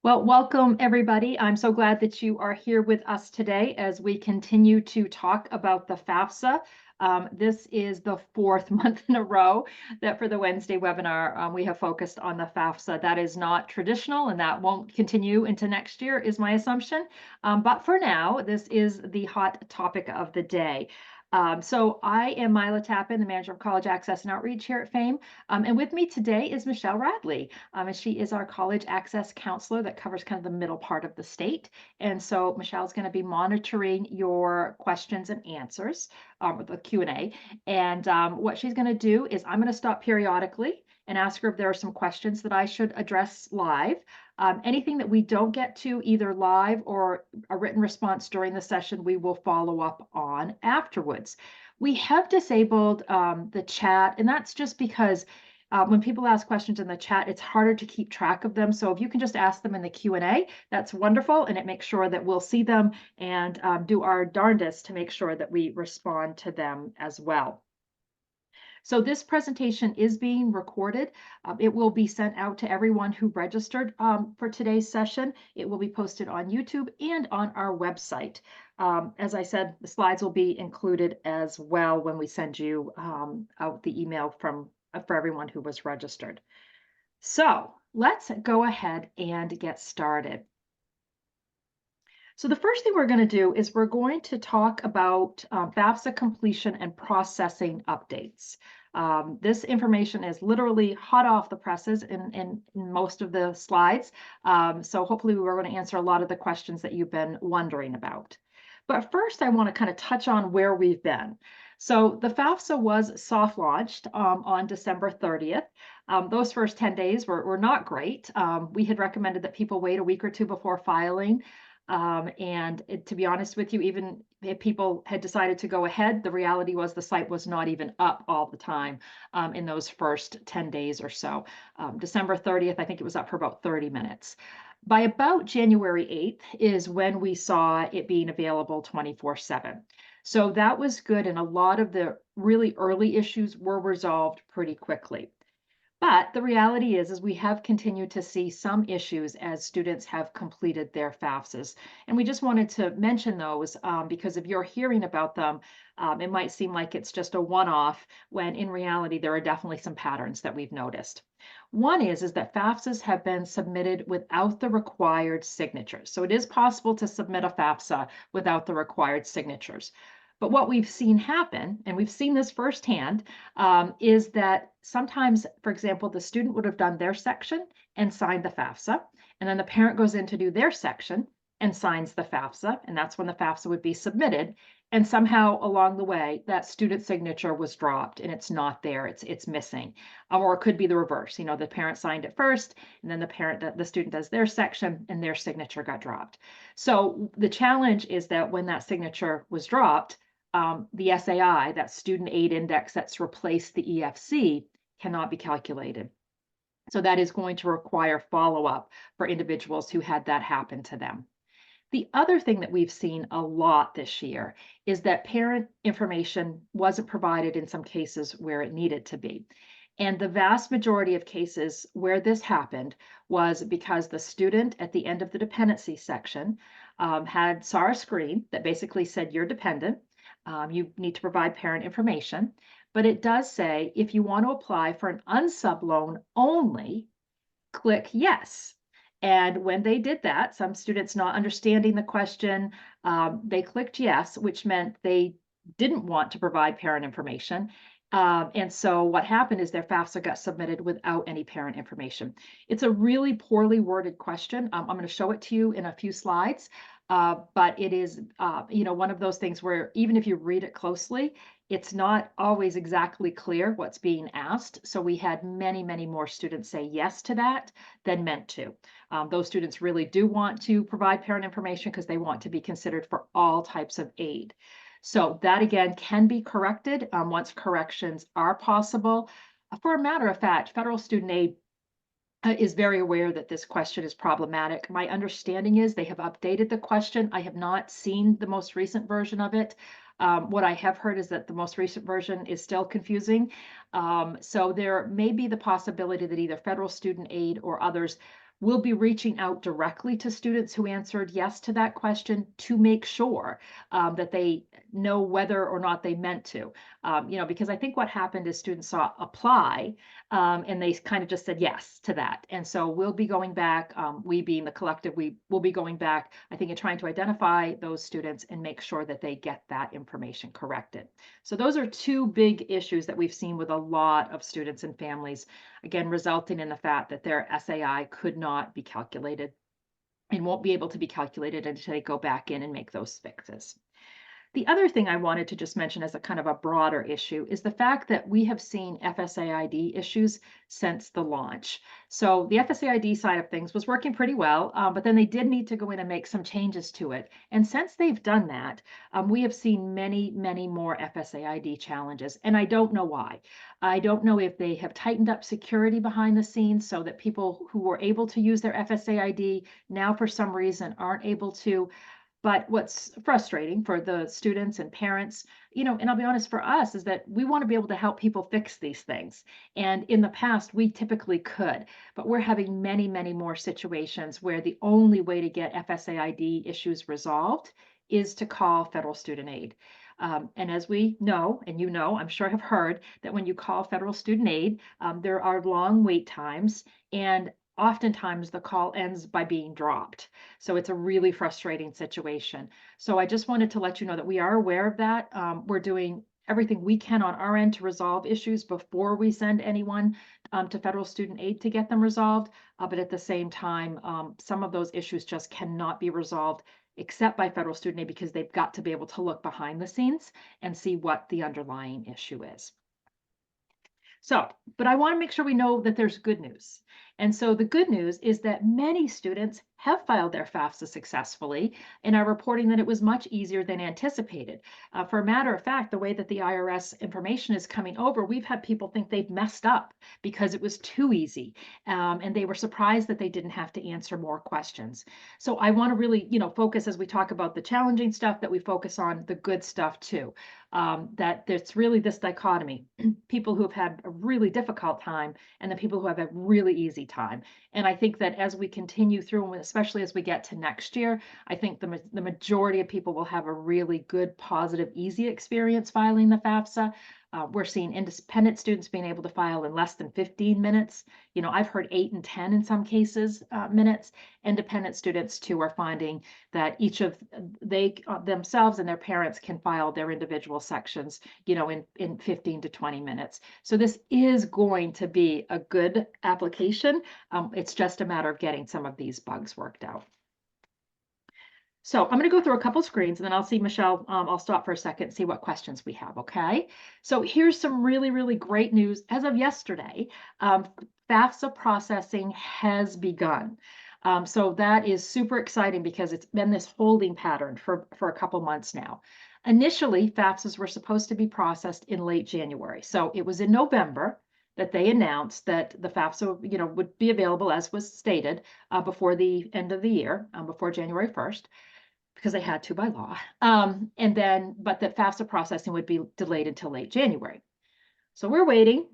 Well, welcome everybody. I'm so glad that you are here with us today as we continue to talk about the FAFSA. This is the fourth month in a row that for the Wednesday webinar, we have focused on the FAFSA. That is not traditional and that won't continue into next year is my assumption. But for now, this is the hot topic of the day. So I am Mila Tappan, the manager of College Access and Outreach here at FAME. And with me today is Michelle Radley. And she is our college access counselor that covers kind of the middle part of the state. And so Michelle's going to be monitoring your questions and answers with the Q&A. And what she's going to do is I'm going to stop periodically and ask her if there are some questions that I should address live. Anything that we don't get to either live or a written response during the session, we will follow up on afterwards. We have disabled the chat, and that's just because when people ask questions in the chat, it's harder to keep track of them. So if you can just ask them in the Q&A, that's wonderful, and it makes sure that we'll see them and do our darndest to make sure that we respond to them as well. So this presentation is being recorded. It will be sent out to everyone who registered for today's session. It will be posted on YouTube and on our website. As I said, the slides will be included as well when we send you out the email for everyone who was registered. So let's go ahead and get started. So the first thing we're going to do is we're going to talk about FAFSA completion and processing updates. This information is literally hot off the presses in most of the slides. So hopefully we're going to answer a lot of the questions that you've been wondering about. But first, I want to kind of touch on where we've been. So the FAFSA was soft launched on December 30th. Those first 10 days were not great. We had recommended that people wait a week or two before filing. To be honest with you, even if people had decided to go ahead, the reality was the site was not even up all the time in those first 10 days or so. December 30th, I think it was up for about 30 minutes. By about January 8th is when we saw it being available 24/7. So that was good, and a lot of the really early issues were resolved pretty quickly. But the reality is we have continued to see some issues as students have completed their FAFSAs. And we just wanted to mention those because if you're hearing about them, it might seem like it's just a one-off, when in reality, there are definitely some patterns that we've noticed. One is that FAFSAs have been submitted without the required signatures. So it is possible to submit a FAFSA without the required signatures. But what we've seen happen, and we've seen this firsthand, is that sometimes, for example, the student would have done their section and signed the FAFSA, and then the parent goes in to do their section and signs the FAFSA, and that's when the FAFSA would be submitted. And somehow along the way, that student signature was dropped and it's not there, it's missing. Or it could be the reverse, the parent signed it first, and then the student does their section and their signature got dropped. So the challenge is that when that signature was dropped, the SAI, that student aid index that's replaced the EFC, cannot be calculated. So that is going to require follow-up for individuals who had that happen to them. The other thing that we've seen a lot this year is that parent information wasn't provided in some cases where it needed to be. And the vast majority of cases where this happened was because the student at the end of the dependency section saw a screen that basically said, you're dependent. You need to provide parent information, but it does say if you want to apply for an unsub loan only, click yes. And when they did that, some students not understanding the question, they clicked yes, which meant they didn't want to provide parent information. And so what happened is their FAFSA got submitted without any parent information. It's a really poorly worded question. I'm going to show it to you in a few slides. But it is, one of those things where even if you read it closely, it's not always exactly clear what's being asked. So we had many, many more students say yes to that than meant to. Those students really do want to provide parent information because they want to be considered for all types of aid. So that again can be corrected once corrections are possible. For a matter of fact, federal student aid is very aware that this question is problematic. My understanding is they have updated the question. I have not seen the most recent version of it, What I have heard is that the most recent version is still confusing. So there may be the possibility that either federal student aid or others will be reaching out directly to students who answered yes to that question to make sure that they know whether or not they meant to. Because I think what happened is students saw apply and they kind of just said yes to that. And so we'll be going back, we being the collective, we will be going back, I think, and trying to identify those students and make sure that they get that information corrected. So those are two big issues that we've seen with a lot of students and families, again, resulting in the fact that their SAI could not be calculated and won't be able to be calculated until they go back in and make those fixes. The other thing I wanted to just mention as a kind of a broader issue is the fact that we have seen FSAID issues since the launch. So the FSAID side of things was working pretty well, but then they did need to go in and make some changes to it. And since they've done that, we have seen many, many more FSAID challenges. And I don't know why. I don't know if they have tightened up security behind the scenes so that people who were able to use their FSAID now for some reason aren't able to. But what's frustrating for the students and parents, and I'll be honest, for us, is that we want to be able to help people fix these things. And in the past, we typically could, but we're having many, many more situations where the only way to get FSAID issues resolved is to call federal student aid. And as we know, and I'm sure have heard that when you call federal student aid, there are long wait times, and oftentimes the call ends by being dropped. So it's a really frustrating situation. So I just wanted to let you know that we are aware of that. We're doing everything we can on our end to resolve issues before we send anyone to federal student aid to get them resolved. But at the same time, some of those issues just cannot be resolved except by federal student aid because they've got to be able to look behind the scenes and see what the underlying issue is. So, but I want to make sure we know that there's good news. And so the good news is that many students have filed their FAFSA successfully and are reporting that it was much easier than anticipated. For a matter of fact, the way that the IRS information is coming over, we've had people think they've messed up because it was too easy. And they were surprised that they didn't have to answer more questions. So I want to really, focus as we talk about the challenging stuff, that we focus on the good stuff too. That there's really this dichotomy, people who have had a really difficult time and the people who have a really easy time. And I think that as we continue through, especially as we get to next year, I think the majority of people will have a really good, positive, easy experience filing the FAFSA. We're seeing independent students being able to file in less than 15 minutes. I've heard 8 and 10 in some cases minutes. Independent students too are finding that each of they themselves and their parents can file their individual sections, in 15 to 20 minutes. So this is going to be a good application. It's just a matter of getting some of these bugs worked out. So I'm going to go through a couple screens and then I'll see Michelle. I'll stop for a second, see what questions we have. Okay. So here's some really, really great news. As of yesterday, FAFSA processing has begun. So that is super exciting because it's been this holding pattern for a couple months now. Initially, FAFSAs were supposed to be processed in late January. So it was in November that they announced that the FAFSA, would be available as was stated before the end of the year, before January 1st. Because they had to by law. But that FAFSA processing would be delayed until late January. So we're waiting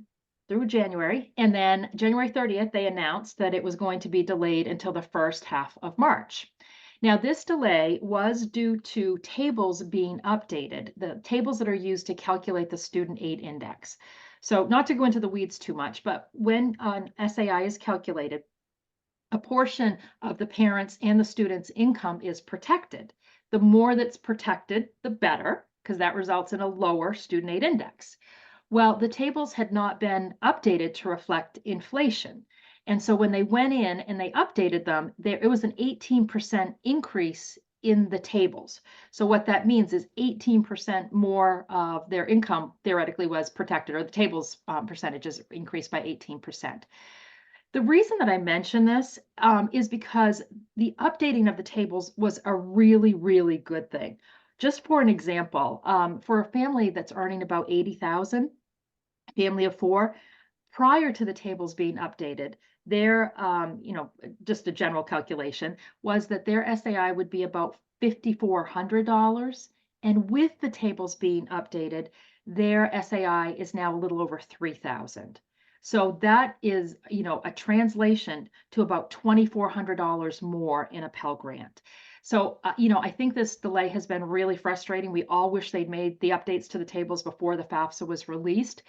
through January. And then January 30th, they announced that it was going to be delayed until the first half of March. Now, this delay was due to tables being updated, the tables that are used to calculate the student aid index. So not to go into the weeds too much, but when an SAI is calculated, a portion of the parents' and the students' income is protected. The more that's protected, the better, because that results in a lower student aid index. Well, the tables had not been updated to reflect inflation. And so when they went in and they updated them, it was an 18% increase in the tables. So what that means is 18% more of their income theoretically was protected, or the tables percentages increased by 18%. The reason that I mention this is because the updating of the tables was a really, really good thing. Just for an example, for a family that's earning about $80,000, family of 4, prior to the tables being updated, their, just a general calculation was that their SAI would be about $5,400 And with the tables being updated, their SAI is now a little over 3,000. So that is, a translation to about $2,400 more in a Pell Grant. So, I think this delay has been really frustrating. We all wish they'd made the updates to the tables before the FAFSA was released.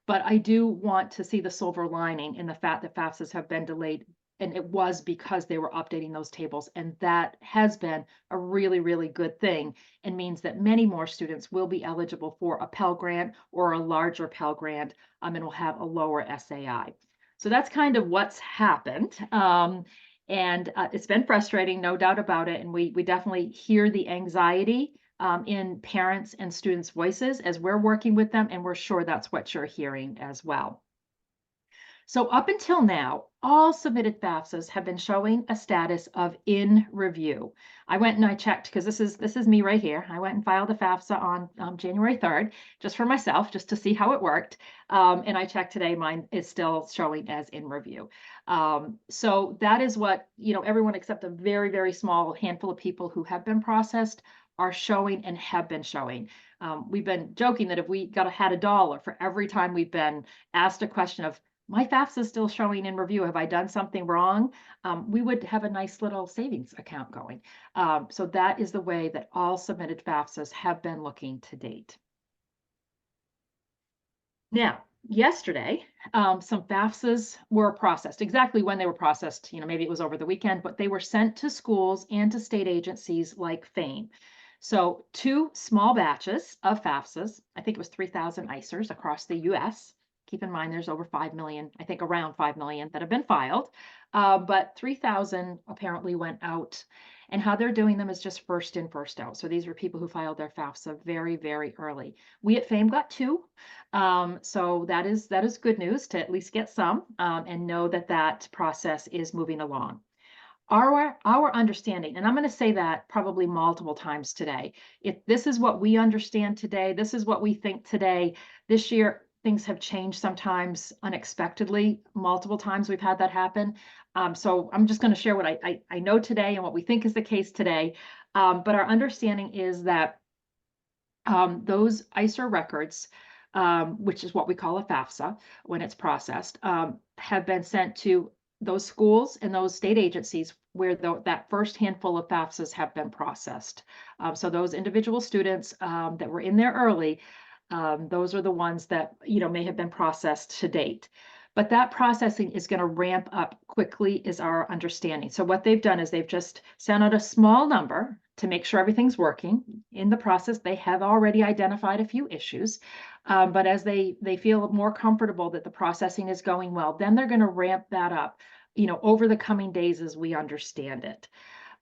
But I do want to see the silver lining in the fact that FAFSAs have been delayed. And it was because they were updating those tables. And that has been a really, really good thing and means that many more students will be eligible for a Pell Grant or a larger Pell Grant, and will have a lower SAI. So that's kind of what's happened. And it's been frustrating, no doubt about it. And we definitely hear the anxiety in parents and students' voices as we're working with them, and we're sure that's what you're hearing as well. So up until now, all submitted FAFSAs have been showing a status of in review. I went and I checked because this is me right here. I went and filed a FAFSA on January 3rd, just for myself, just to see how it worked. And I checked today, mine is still showing as in review. So that is what, everyone except a very, very small handful of people who have been processed are showing and have been showing. We've been joking that if we had $1 for every time we've been asked a question of, my FAFSA is still showing in review, have I done something wrong? We would have a nice little savings account going. So that is the way that all submitted FAFSAs have been looking to date. Now, yesterday, some FAFSAs were processed. Exactly when they were processed, maybe it was over the weekend, but they were sent to schools and to state agencies like FAME. So 2 small batches of FAFSAs, I think it was 3,000 ICERs across the US. Keep in mind, there's over 5 million, I think around 5 million that have been filed, but 3,000 apparently went out. And how they're doing them is just first in, first out. So these were people who filed their FAFSA very, very early. We at FAME got 2. So that is good news to at least get some and know that that process is moving along. Our understanding, and I'm going to say that probably multiple times today, if this is what we understand today, this is what we think today. This year, things have changed sometimes unexpectedly. Multiple times we've had that happen. So I'm just going to share what I know today and what we think is the case today. But our understanding is that those ICER records, which is what we call a FAFSA when it's processed, have been sent to those schools and those state agencies where that first handful of FAFSAs have been processed. So those individual students that were in there early, those are the ones that may have been processed to date. But that processing is going to ramp up quickly is our understanding. So what they've done is they've just sent out a small number to make sure everything's working. In the process, they have already identified a few issues. But as they feel more comfortable that the processing is going well, then they're going to ramp that up, over the coming days as we understand it.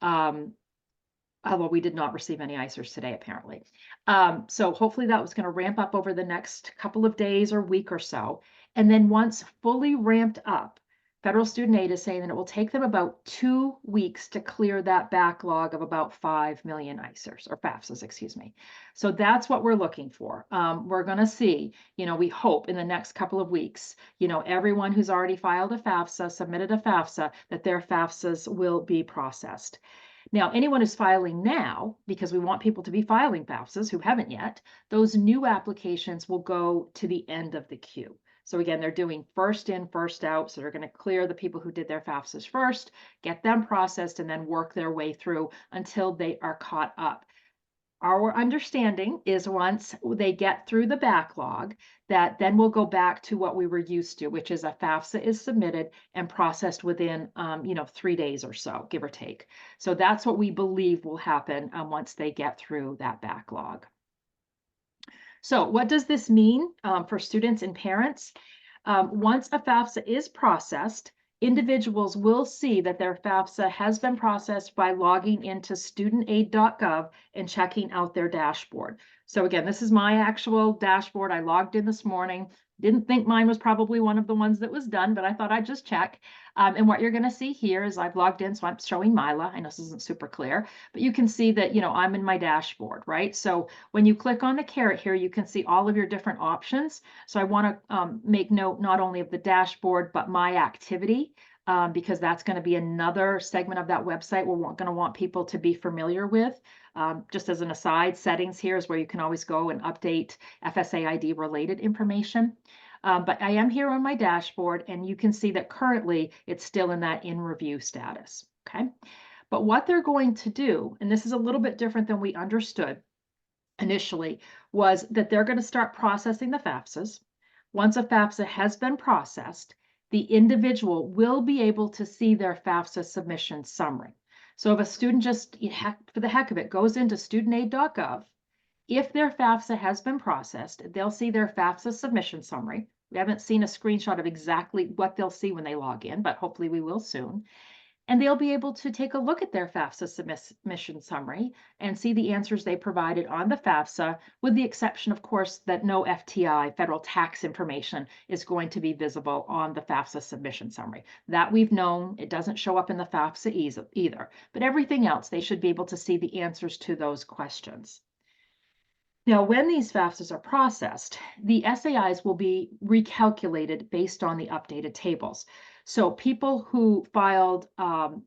Although we did not receive any ICERs today, apparently. So hopefully that was going to ramp up over the next couple of days or week or so. And then once fully ramped up, federal student aid is saying that it will take them about 2 weeks to clear that backlog of about 5 million ICERs or FAFSAs, excuse me. So that's what we're looking for. We're going to see, we hope in the next couple of weeks, everyone who's already filed a FAFSA, submitted a FAFSA, that their FAFSAs will be processed. Now, anyone who's filing now, because we want people to be filing FAFSAs who haven't yet, those new applications will go to the end of the queue. So again, they're doing first in, first out. So they're going to clear the people who did their FAFSAs first, get them processed, and then work their way through until they are caught up. Our understanding is once they get through the backlog, that then we'll go back to what we were used to, which is a FAFSA is submitted and processed within, 3 days or so, give or take. So that's what we believe will happen once they get through that backlog. So what does this mean for students and parents? Once a FAFSA is processed, individuals will see that their FAFSA has been processed by logging into studentaid.gov and checking out their dashboard. So again, this is my actual dashboard. I logged in this morning. Didn't think mine was probably one of the ones that was done, but I thought I'd just check. And what you're going to see here is I've logged in, so I'm showing Mila. I know this isn't super clear, but you can see that, I'm in my dashboard, right? So when you click on the caret here, you can see all of your different options. So I want to make note not only of the dashboard, but my activity. because that's going to be another segment of that website we're going to want people to be familiar with. Just as an aside, settings here is where you can always go and update FSA ID related information. But I am here on my dashboard, and you can see that currently it's still in that in review status, okay? But what they're going to do, and this is a little bit different than we understood initially, was that they're going to start processing the FAFSAs. Once a FAFSA has been processed, the individual will be able to see their FAFSA submission summary. So if a student just, for the heck of it, goes into studentaid.gov, if their FAFSA has been processed, they'll see their FAFSA submission summary. We haven't seen a screenshot of exactly what they'll see when they log in, but hopefully we will soon. And they'll be able to take a look at their FAFSA submission summary and see the answers they provided on the FAFSA, with the exception, of course, that no FTI, federal tax information, is going to be visible on the FAFSA submission summary. That we've known. It doesn't show up in the FAFSA either. But everything else, they should be able to see the answers to those questions. Now, when these FAFSAs are processed, the SAIs will be recalculated based on the updated tables. So people who filed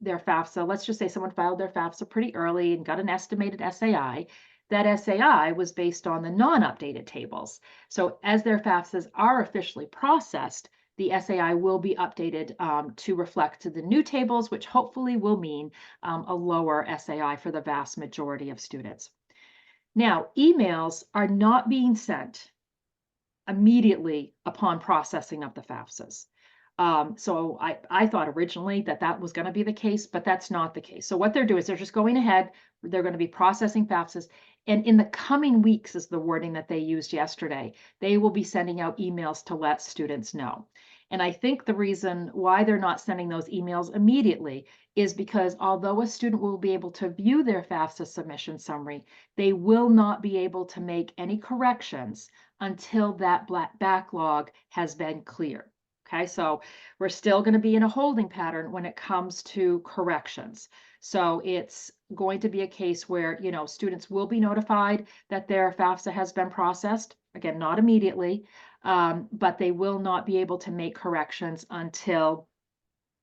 their FAFSA, let's just say someone filed their FAFSA pretty early and got an estimated SAI, that SAI was based on the non-updated tables. So as their FAFSAs are officially processed, the SAI will be updated to reflect the new tables, which hopefully will mean a lower SAI for the vast majority of students. Now, emails are not being sent immediately upon processing of the FAFSAs. So I thought originally that that was going to be the case, but that's not the case. So what they're doing is they're just going ahead, they're going to be processing FAFSAs, and in the coming weeks is the wording that they used yesterday. They will be sending out emails to let students know. And I think the reason why they're not sending those emails immediately is because although a student will be able to view their FAFSA submission summary, they will not be able to make any corrections until that backlog has been cleared. Okay, so we're still going to be in a holding pattern when it comes to corrections. So it's going to be a case where, students will be notified that their FAFSA has been processed. Again, not immediately, but they will not be able to make corrections until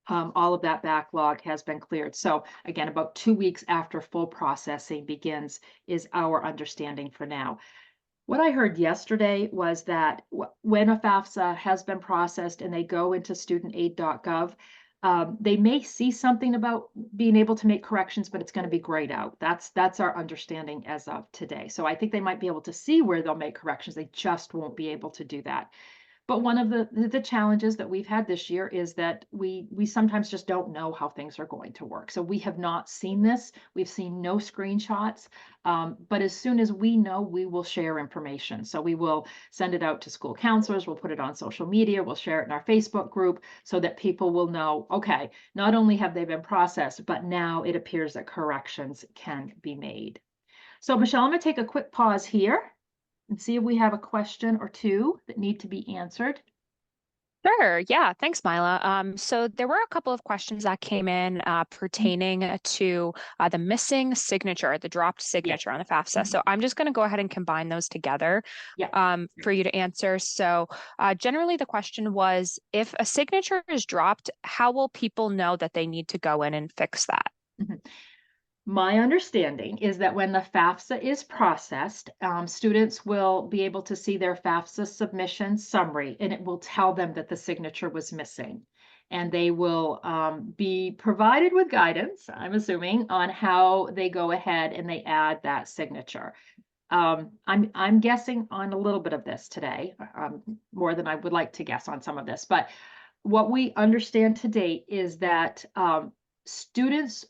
all of that backlog has been cleared. So again, about 2 weeks after full processing begins is our understanding for now. What I heard yesterday was that when a FAFSA has been processed and they go into studentaid.gov, they may see something about being able to make corrections, but it's going to be grayed out. That's our understanding as of today. So I think they might be able to see where they'll make corrections. They just won't be able to do that. But one of the challenges that we've had this year is that we sometimes just don't know how things are going to work. So we have not seen this. We've seen no screenshots. But as soon as we know, we will share information. So we will send it out to school counselors. We'll put it on social media. We'll share it in our Facebook group so that people will know, okay, not only have they been processed, but now it appears that corrections can be made. So Michelle, I'm going to take a quick pause here and see if we have a question or two that need to be answered. Sure. Yeah. Thanks, Mila. So there were a couple of questions that came in pertaining to the missing signature, the dropped signature on the FAFSA. So I'm just going to go ahead and combine those together for you to answer. So generally, the question was, if a signature is dropped, how will people know that they need to go in and fix that? My understanding is that when the FAFSA is processed, students will be able to see their FAFSA submission summary, and it will tell them that the signature was missing. And they will be provided with guidance, I'm assuming, on how they go ahead and they add that signature. I'm guessing on a little bit of this today, more than I would like to guess on some of this. But what we understand to date is that students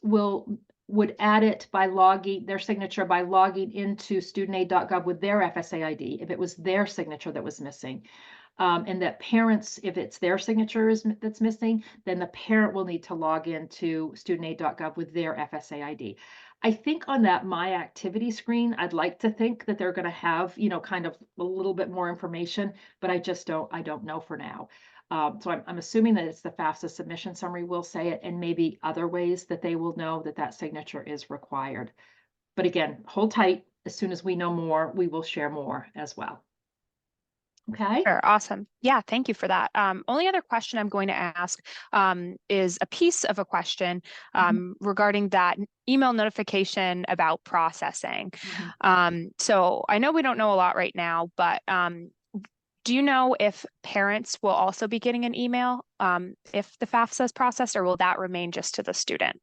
would add it by logging their signature by logging into studentaid.gov with their FSA ID if it was their signature that was missing. And that parents, if it's their signature that's missing, then the parent will need to log into studentaid.gov with their FSA ID. I think on that My Activity screen, I'd like to think that they're going to have, kind of a little bit more information, but I don't know for now. So I'm assuming that it's the FAFSA submission summary will say it, and maybe other ways that they will know that that signature is required. But again, hold tight. As soon as we know more, we will share more as well. Okay. Sure, awesome. Yeah, thank you for that. Only other question I'm going to ask is a piece of a question Mhm. regarding that email notification about processing. Mhm. So I know we don't know a lot right now, but do you know if parents will also be getting an email if the FAFSA is processed, or will that remain just to the student?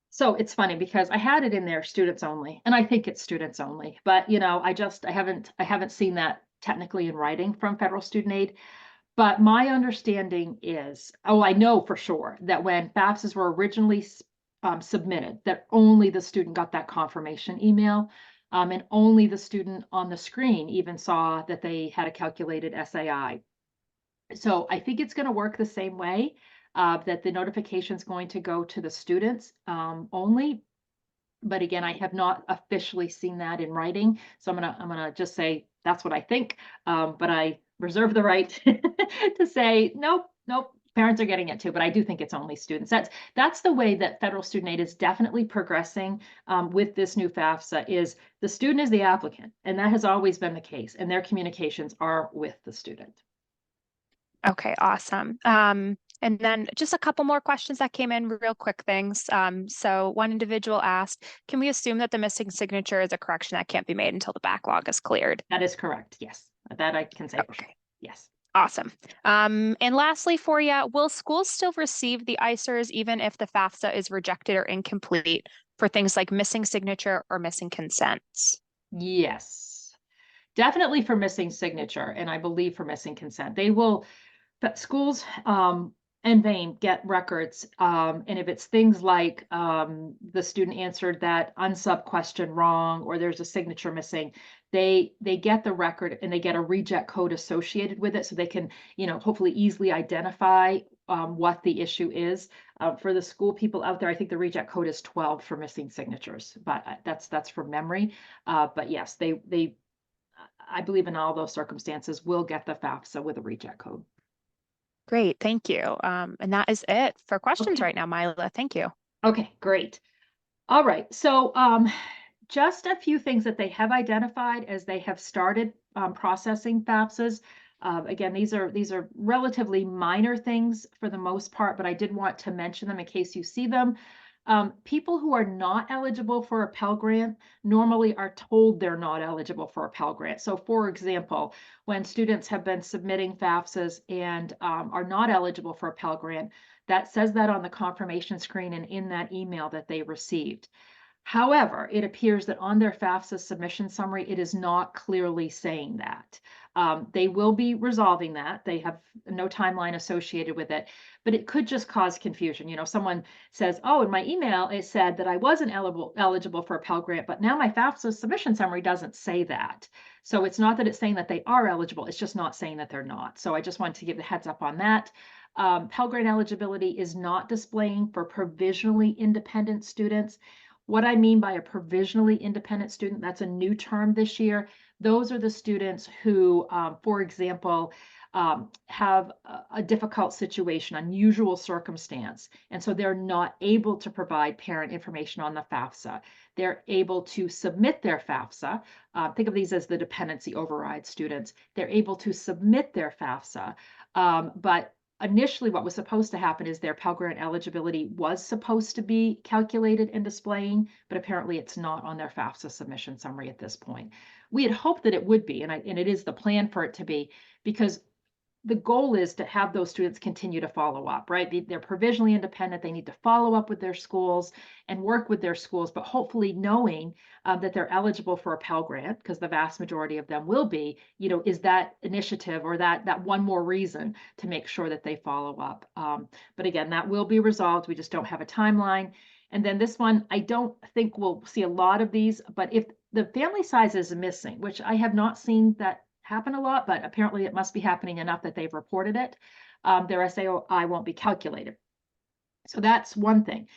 So it's funny because I had it in there students only, and I think it's students only. But I haven't seen that technically in writing from federal student aid. But my understanding is, oh, I know for sure that when FAFSAs were originally submitted, that only the student got that confirmation email, and only the student on the screen even saw that they had a calculated SAI. So I think it's going to work the same way, that the notification is going to go to the students only. But again, I have not officially seen that in writing, so I'm gonna just say that's what I think. But I reserve the right to say nope, nope. Parents are getting it too, but I do think it's only students. That's the way that federal student aid is definitely progressing with this new FAFSA. Is the student is the applicant, and that has always been the case, and their communications are with the student. Okay, awesome. And then just a couple more questions that came in, real quick things. So one individual asked, can we assume that the missing signature is a correction that can't be made until the backlog is cleared? That is correct. Yes, that I can say for sure. Okay, Yes. awesome. And lastly for you, will schools still receive the ICERs even if the FAFSA is rejected or incomplete for things like missing signature or missing consents? Yes. Definitely for missing signature, and I believe for missing consent. They will, but schools and Vane get records. And if it's things like the student answered that unsub question wrong or there's a signature missing, they get the record and they get a reject code associated with it so they can, hopefully easily identify what the issue is. For the school people out there, I think the reject code is 12 for missing signatures, but that's from memory. But yes, they I believe in all those circumstances will get the FAFSA with a reject code. Great, thank you. And that is it for questions Okay. right now, Mila. Thank you. Okay, great. All right. So just a few things that they have identified as they have started processing FAFSAs. Again, these are relatively minor things for the most part, but I did want to mention them in case you see them. People who are not eligible for a Pell Grant normally are told they're not eligible for a Pell Grant. So, for example, when students have been submitting FAFSAs and are not eligible for a Pell Grant, that says that on the confirmation screen and in that email that they received. However, it appears that on their FAFSA submission summary, it is not clearly saying that. They will be resolving that. They have no timeline associated with it, but it could just cause confusion. Someone says, oh, in my email, it said that I wasn't eligible for a Pell Grant, but now my FAFSA submission summary doesn't say that. So it's not that it's saying that they are eligible, it's just not saying that they're not. So I just wanted to give the heads up on that. Pell Grant eligibility is not displaying for provisionally independent students. What I mean by a provisionally independent student, that's a new term this year. Those are the students who, for example, have a difficult situation, unusual circumstance, and so they're not able to provide parent information on the FAFSA. They're able to submit their FAFSA. Think of these as the dependency override students. They're able to submit their FAFSA, but initially what was supposed to happen is their Pell Grant eligibility was supposed to be calculated and displaying, but apparently it's not on their FAFSA submission summary at this point. We had hoped that it would be, and it is the plan for it to be, because the goal is to have those students continue to follow up, right? They're provisionally independent. They need to follow up with their schools and work with their schools, but hopefully knowing that they're eligible for a Pell Grant, because the vast majority of them will be, is that initiative or that one more reason to make sure that they follow up. But again, that will be resolved. We just don't have a timeline. And then this one, I don't think we'll see a lot of these, but if the family size is missing, which I have not seen that happen a lot, but apparently it must be happening enough that they've reported it. Their SAI won't be calculated. So that's one thing.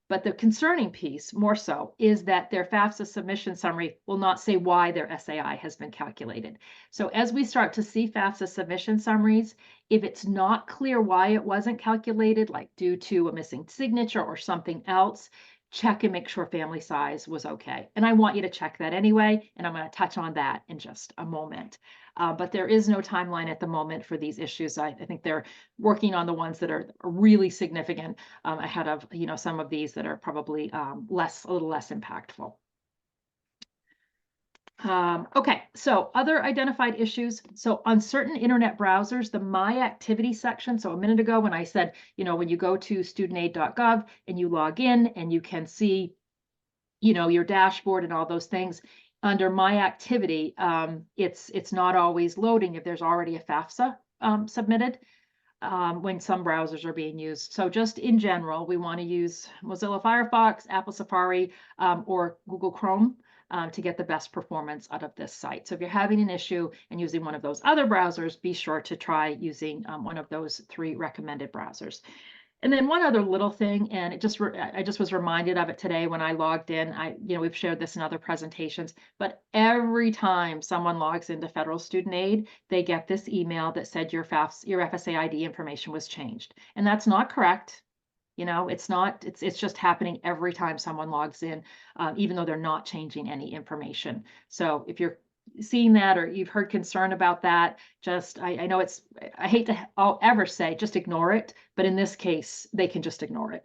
But the concerning piece, more so, is that their FAFSA submission summary will not say why their SAI has been calculated. So as we start to see FAFSA submission summaries, if it's not clear why it wasn't calculated, like due to a missing signature or something else, check and make sure family size was okay. And I want you to check that anyway, and I'm going to touch on that in just a moment. but there is no timeline at the moment for these issues. I think they're working on the ones that are really significant ahead of, some of these that are probably a little less impactful. Okay, so other identified issues. So on certain internet browsers, the My Activity section, so a minute ago when I said, when you go to studentaid.gov and you log in and you can see, your dashboard and all those things, under My Activity, it's not always loading if there's already a FAFSA submitted when some browsers are being used. So just in general, we want to use Mozilla Firefox, Apple Safari, or Google Chrome to get the best performance out of this site. So if you're having an issue and using one of those other browsers, be sure to try using one of those 3 recommended browsers. And then one other little thing, and I just was reminded of it today when I logged in. We've shared this in other presentations, but every time someone logs into Federal Student Aid, they get this email that said your FSA ID information was changed. And that's not correct. It's not, it's just happening every time someone logs in, even though they're not changing any information. So if you're seeing that or you've heard concern about that, I know I hate to ever say just ignore it, but in this case, they can just ignore it.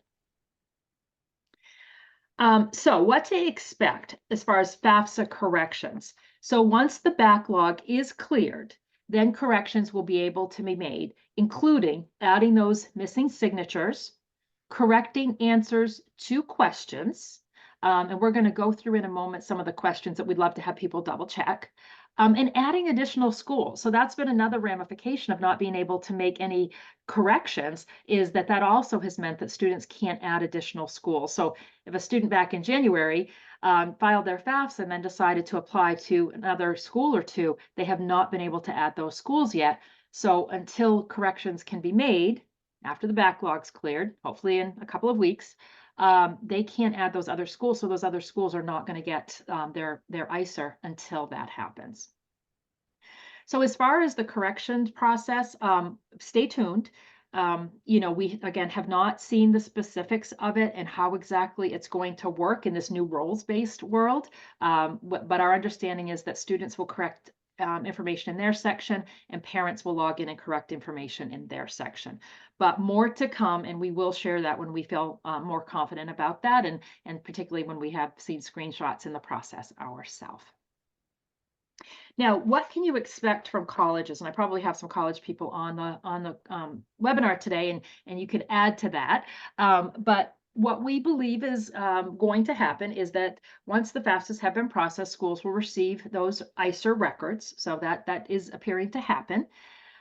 So what to expect as far as FAFSA corrections. So once the backlog is cleared, then corrections will be able to be made, including adding those missing signatures, correcting answers to questions, and we're going to go through in a moment some of the questions that we'd love to have people double check, and adding additional schools. So that's been another ramification of not being able to make any corrections, is that also has meant that students can't add additional schools. So if a student back in January filed their FAFSA and then decided to apply to another school or 2, they have not been able to add those schools yet. So until corrections can be made, after the backlog's cleared, hopefully in a couple of weeks, they can't add those other schools. So those other schools are not going to get their ISER until that happens. So as far as the correction process, stay tuned. We, again, have not seen the specifics of it and how exactly it's going to work in this new roles-based world. But our understanding is that students will correct information in their section, and parents will log in and correct information in their section. But more to come, and we will share that when we feel more confident about that, and particularly when we have seen screenshots in the process ourselves. Now, what can you expect from colleges? And I probably have some college people on the webinar today, and you could add to that. But what we believe is going to happen is that once the FAFSAs have been processed, schools will receive those ISER records. So that is appearing to happen.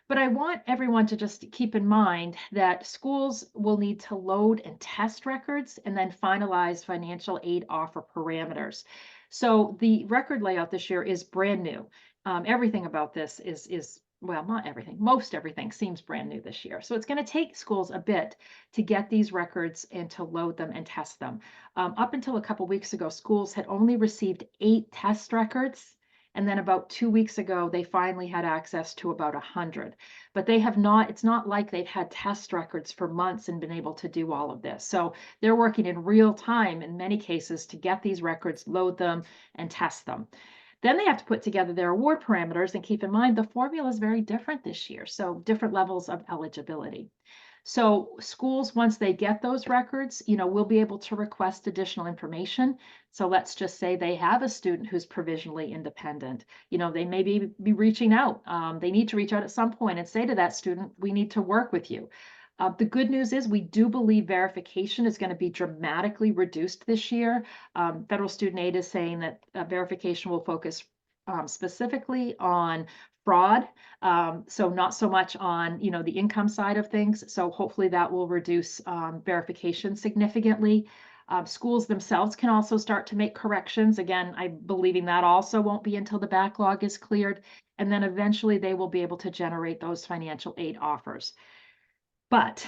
But I want everyone to just keep in mind that schools will need to load and test records and then finalize financial aid offer parameters. So the record layout this year is brand new. Everything about this is well, not everything, most everything seems brand new this year. So it's going to take schools a bit to get these records and to load them and test them. Up until a couple weeks ago, schools had only received 8 test records. And then about 2 weeks ago, they finally had access to about 100. But they have not, it's not like they've had test records for months and been able to do all of this. So they're working in real time in many cases to get these records, load them, and test them. Then they have to put together their award parameters, and keep in mind the formula is very different this year, so different levels of eligibility. So schools, once they get those records, will be able to request additional information. So let's just say they have a student who's provisionally independent. They may be reaching out. They need to reach out at some point and say to that student, we need to work with you. The good news is we do believe verification is going to be dramatically reduced this year. Federal Student Aid is saying that verification will focus specifically on fraud, so not so much on the income side of things. So hopefully that will reduce verification significantly. Schools themselves can also start to make corrections. Again, I'm believing that also won't be until the backlog is cleared, and then eventually they will be able to generate those financial aid offers. But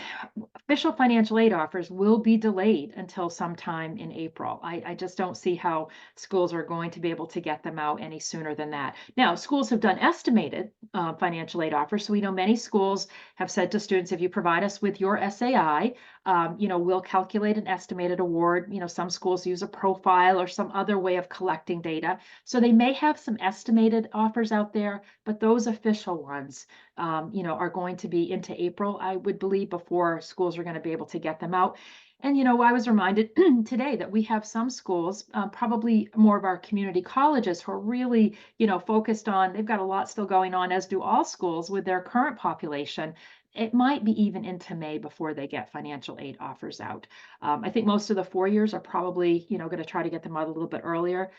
official financial aid offers will be delayed until sometime in April. I just don't see how schools are going to be able to get them out any sooner than that. Now, schools have done estimated financial aid offers. So we know many schools have said to students, if you provide us with your SAI, We'll calculate an estimated award. Some schools use a profile or some other way of collecting data. So they may have some estimated offers out there, but those official ones, are going to be into April, I would believe, before schools are going to be able to get them out. And, I was reminded today that we have some schools, probably more of our community colleges, who are really, focused on, they've got a lot still going on, as do all schools with their current population. It might be even into May before they get financial aid offers out. I think most of the 4 years are probably, going to try to get them out a little bit earlier.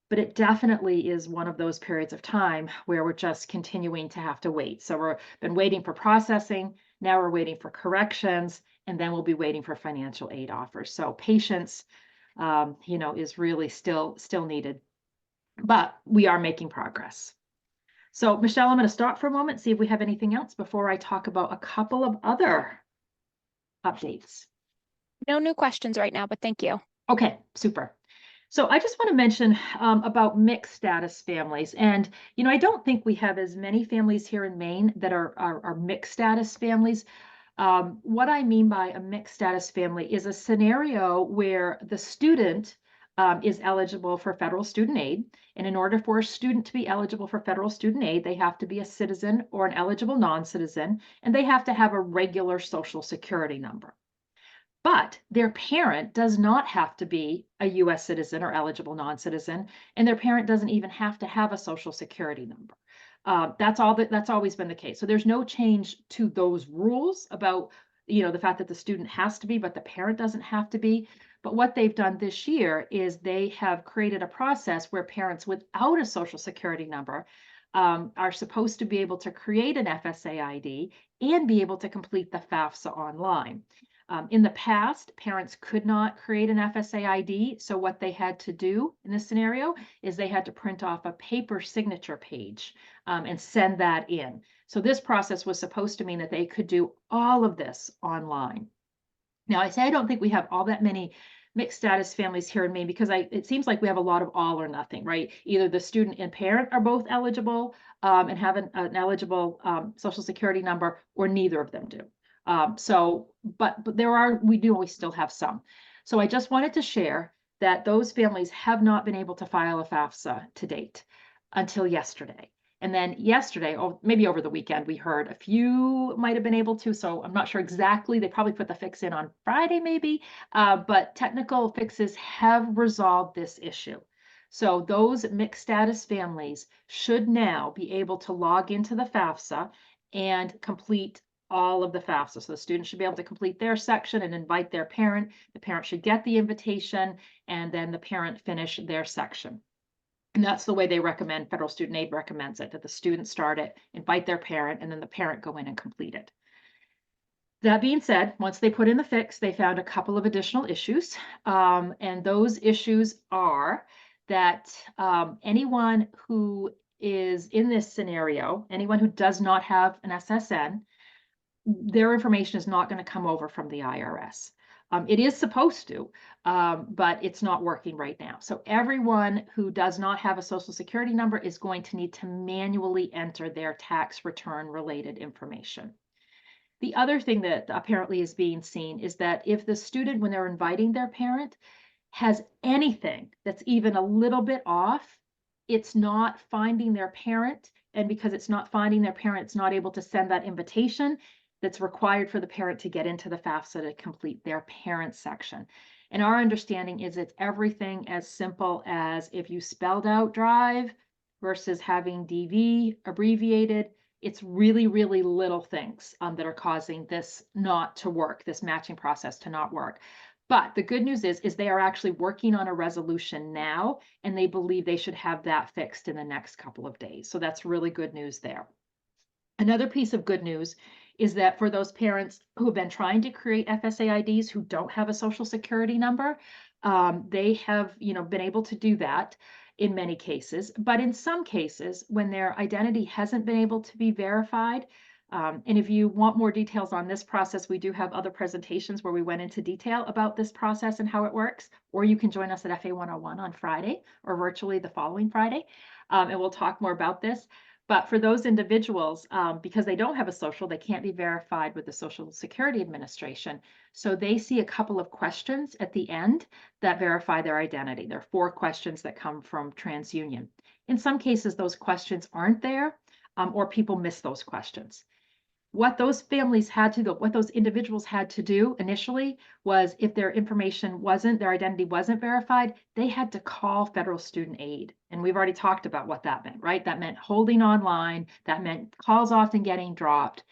But it definitely is one of those periods of time where we're just continuing to have to wait. So we've been waiting for processing, now we're waiting for corrections, and then we'll be waiting for financial aid offers. So patience, is really still needed, but we are making progress. So Michelle, I'm going to stop for a moment, see if we have anything else before I talk about a couple of other updates. No new questions right now, but thank you. Okay, super. So I just want to mention about mixed status families. And, I don't think we have as many families here in Maine that are mixed status families. What I mean by a mixed status family is a scenario where the student is eligible for federal student aid. And in order for a student to be eligible for federal student aid, they have to be a citizen or an eligible non-citizen, and they have to have a regular Social Security number. But their parent does not have to be a US citizen or eligible non-citizen, and their parent doesn't even have to have a Social Security number. That's always been the case. So there's no change to those rules about, the fact that the student has to be, but the parent doesn't have to be. But what they've done this year is they have created a process where parents without a Social Security number are supposed to be able to create an FSA ID and be able to complete the FAFSA online. In the past, parents could not create an FSA ID. So what they had to do in this scenario is they had to print off a paper signature page and send that in. So this process was supposed to mean that they could do all of this online. Now, I say I don't think we have all that many mixed status families here in Maine because it seems like we have a lot of all or nothing, right? Either the student and parent are both eligible and have an eligible Social Security number, or neither of them do. But we do always still have some. So I just wanted to share that those families have not been able to file a FAFSA to date until yesterday. And then yesterday, or maybe over the weekend, we heard a few might have been able to. So I'm not sure exactly. They probably put the fix in on Friday, maybe. But technical fixes have resolved this issue. So those mixed status families should now be able to log into the FAFSA and complete all of the FAFSA. So the student should be able to complete their section and invite their parent. The parent should get the invitation, and then the parent finish their section. And that's the way they recommend, federal student aid recommends it, that the student start it, invite their parent, and then the parent go in and complete it. That being said, once they put in the fix, they found a couple of additional issues. And those issues are that anyone who is in this scenario, anyone who does not have an SSN, their information is not going to come over from the IRS. It is supposed to, but it's not working right now. So everyone who does not have a Social Security number is going to need to manually enter their tax return related information. The other thing that apparently is being seen is that if the student, when they're inviting their parent, has anything that's even a little bit off, it's not finding their parent. And because it's not finding their parent, it's not able to send that invitation that's required for the parent to get into the FAFSA to complete their parent section. And our understanding is it's everything as simple as if you spelled out drive versus having DV abbreviated. It's really, really little things that are causing this not to work, this matching process to not work. But the good news is they are actually working on a resolution now, and they believe they should have that fixed in the next couple of days. So that's really good news there. Another piece of good news is that for those parents who have been trying to create FSA IDs who don't have a Social Security number, they have, been able to do that in many cases. But in some cases, when their identity hasn't been able to be verified, and if you want more details on this process, we do have other presentations where we went into detail about this process and how it works, or you can join us at FA 101 on Friday or virtually the following Friday, and we'll talk more about this. But for those individuals, because they don't have a social, they can't be verified with the Social Security Administration. So they see a couple of questions at the end that verify their identity. There are 4 questions that come from TransUnion. In some cases, those questions aren't there, or people miss those questions. What those families had to do, what those individuals had to do initially was if their information wasn't, their identity wasn't verified, they had to call federal student aid. And we've already talked about what that meant, right? That meant holding online, that meant calls often getting dropped.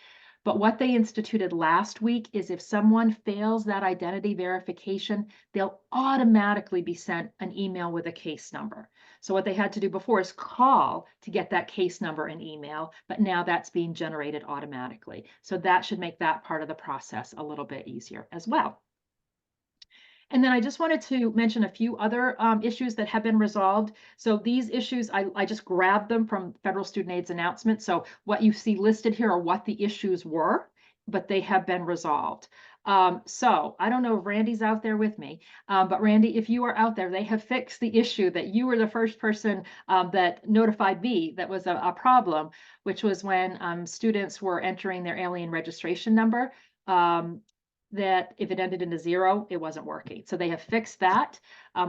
But what they instituted last week is if someone fails that identity verification, they'll automatically be sent an email with a case number. So what they had to do before is call to get that case number and email, but now that's being generated automatically. So that should make that part of the process a little bit easier as well. And then I just wanted to mention a few other issues that have been resolved. So these issues, I just grabbed them from Federal Student Aid's announcement. So what you see listed here are what the issues were, but they have been resolved. So I don't know if Randy's out there with me, but Randy, if you are out there, they have fixed the issue that you were the first person that notified me that was a problem, which was when students were entering their alien registration number. That if it ended in a 0, it wasn't working. So they have fixed that.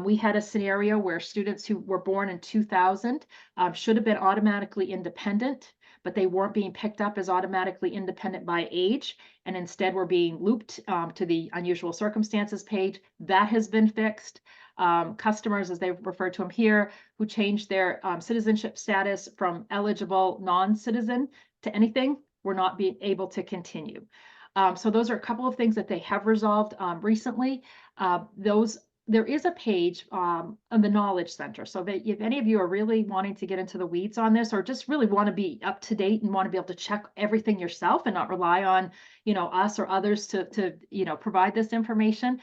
We had a scenario where students who were born in 2000 should have been automatically independent, but they weren't being picked up as automatically independent by age, and instead were being looped to the unusual circumstances page. That has been fixed. Customers, as they refer to them here, who changed their citizenship status from eligible non-citizen to anything, were not being able to continue. So those are a couple of things that they have resolved recently. There is a page on the Knowledge Center. So that if any of you are really wanting to get into the weeds on this, or just really want to be up to date and want to be able to check everything yourself and not rely on, us or others to provide this information,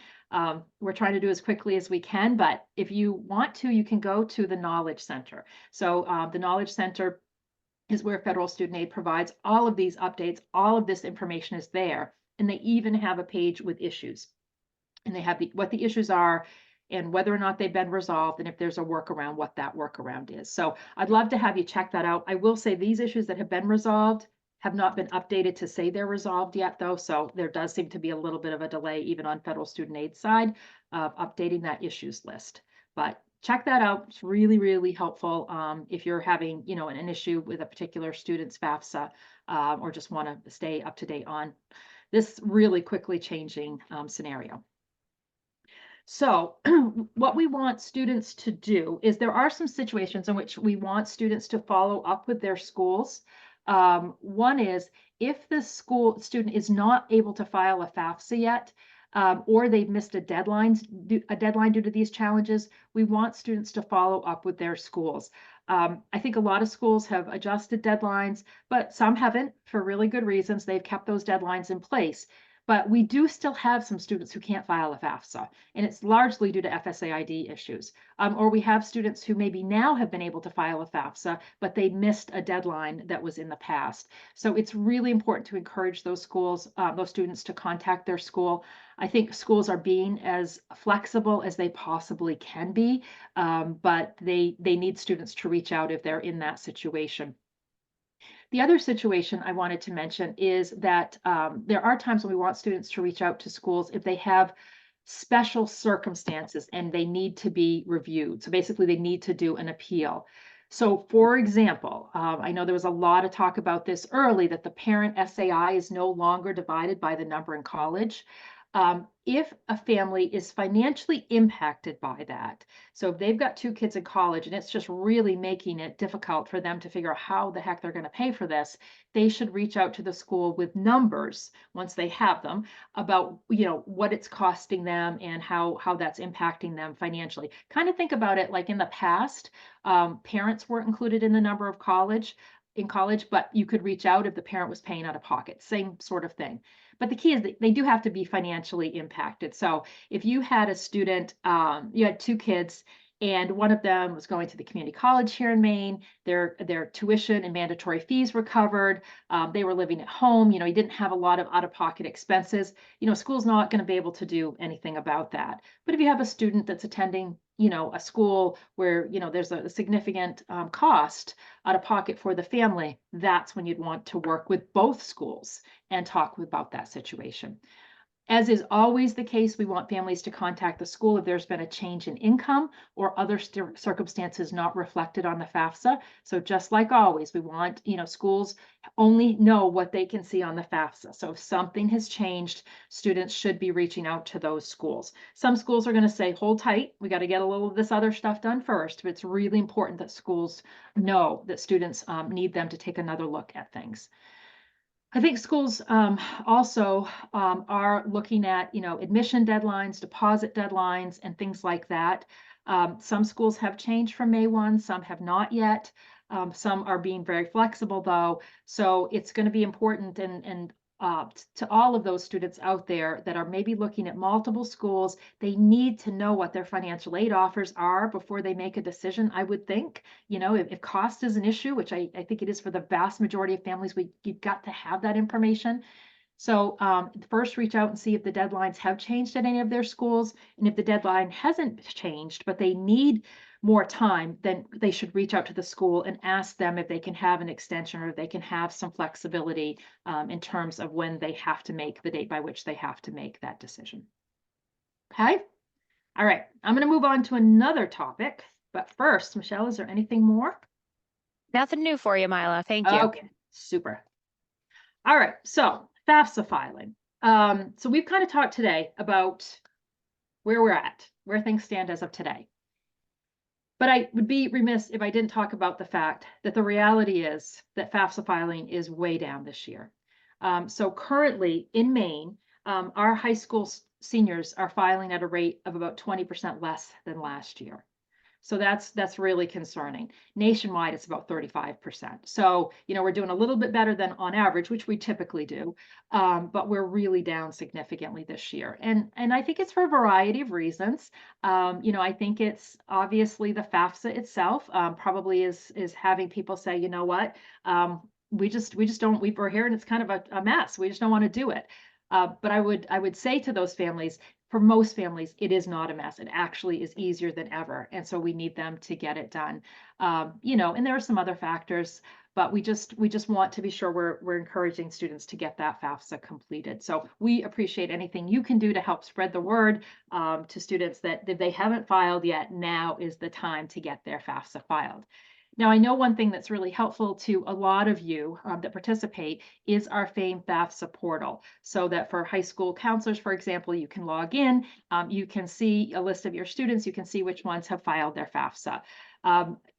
we're trying to do as quickly as we can. But if you want to, you can go to the Knowledge Center. So the Knowledge Center is where Federal Student Aid provides all of these updates. All of this information is there. And they even have a page with issues. And they have what the issues are and whether or not they've been resolved, and if there's a workaround, what that workaround is. So I'd love to have you check that out. I will say these issues that have been resolved have not been updated to say they're resolved yet, though. So there does seem to be a little bit of a delay, even on Federal Student Aid side, of updating that issues list. But check that out. It's really, really helpful if you're having, an issue with a particular student's FAFSA or just want to stay up to date on this really quickly changing scenario. So what we want students to do is there are some situations in which we want students to follow up with their schools. One is if the school student is not able to file a FAFSA yet, or they've missed a deadline due to these challenges, we want students to follow up with their schools. I think a lot of schools have adjusted deadlines, but some haven't for really good reasons. They've kept those deadlines in place. But we do still have some students who can't file a FAFSA, and it's largely due to FSAID issues. Or we have students who maybe now have been able to file a FAFSA, but they missed a deadline that was in the past. So it's really important to encourage those students to contact their school. I think schools are being as flexible as they possibly can be, but they need students to reach out if they're in that situation. The other situation I wanted to mention is that there are times when we want students to reach out to schools if they have special circumstances and they need to be reviewed. So basically they need to do an appeal. So for example, I know there was a lot of talk about this early, that the parent SAI is no longer divided by the number in college. If a family is financially impacted by that, so if they've got 2 kids in college and it's just really making it difficult for them to figure out how the heck they're going to pay for this, they should reach out to the school with numbers once they have them about, what it's costing them and how that's impacting them financially. Kind of think about it like in the past, parents weren't included in the number of in college, but you could reach out if the parent was paying out of pocket, same sort of thing. But the key is that they do have to be financially impacted. So if you had a student, you had 2 kids And one of them was going to the community college here in Maine. Their tuition and mandatory fees were covered. They were living at home. You know, he didn't have a lot of out-of-pocket expenses. You know, school's not going to be able to do anything about that. But if you have a student that's attending, you know, a school where, you know, there's a significant cost out of pocket for the family, that's when you'd want to work with both schools and talk about that situation. As is always the case, we want families to contact the school if there's been a change in income or other circumstances not reflected on the FAFSA. So just like always, we want, you know, schools only know what they can see on the FAFSA. So if something has changed, students should be reaching out to those schools. Some schools are going to say, hold tight, we got to get a little of this other stuff done first. But it's really important that schools know that students need them to take another look at things. I think schools also are looking at, you know, admission deadlines, deposit deadlines, and things like that. Some schools have changed from May 1, some have not yet. Some are being very flexible though. So it's going to be important and to all of those students out there that are maybe looking at multiple schools, they need to know what their financial aid offers are before they make a decision, I would think. You know, if cost is an issue, which I think it is for the vast majority of families, you've got to have that information. So first reach out and see if the deadlines have changed at any of their schools. And if the deadline hasn't changed, but they need more time, then they should reach out to the school and ask them if they can have an extension or they can have some flexibility in terms of when they have to make the date by which they have to make that decision. Okay. All right. I'm going to move on to another topic. But first, Michelle, is there anything more? Nothing new for you, Mila. Thank you. Okay, super. All right. So FAFSA filing. So we've kind of talked today about where we're at, where things stand as of today. But I would be remiss if I didn't talk about the fact that the reality is that FAFSA filing is way down this year. So currently in Maine, our high school seniors are filing at a rate of about 20% less than last year. So that's really concerning. Nationwide, it's about 35%. So, you know, we're doing a little bit better than on average, which we typically do, but we're really down significantly this year. And I think it's for a variety of reasons. You know, I think it's obviously the FAFSA itself probably is having people say, you know what, we just don't, we're here and it's kind of a mess. We just don't want to do it. But I would say to those families, for most families, it is not a mess. It actually is easier than ever. And so we need them to get it done. You know, and there are some other factors, but we just want to be sure we're encouraging students to get that FAFSA completed. So we appreciate anything you can do to help spread the word to students that if they haven't filed yet, now is the time to get their FAFSA filed. Now, I know one thing that's really helpful to a lot of you that participate is our FAME FAFSA portal. So that for high school counselors, for example, you can log in, you can see a list of your students, you can see which ones have filed their FAFSA.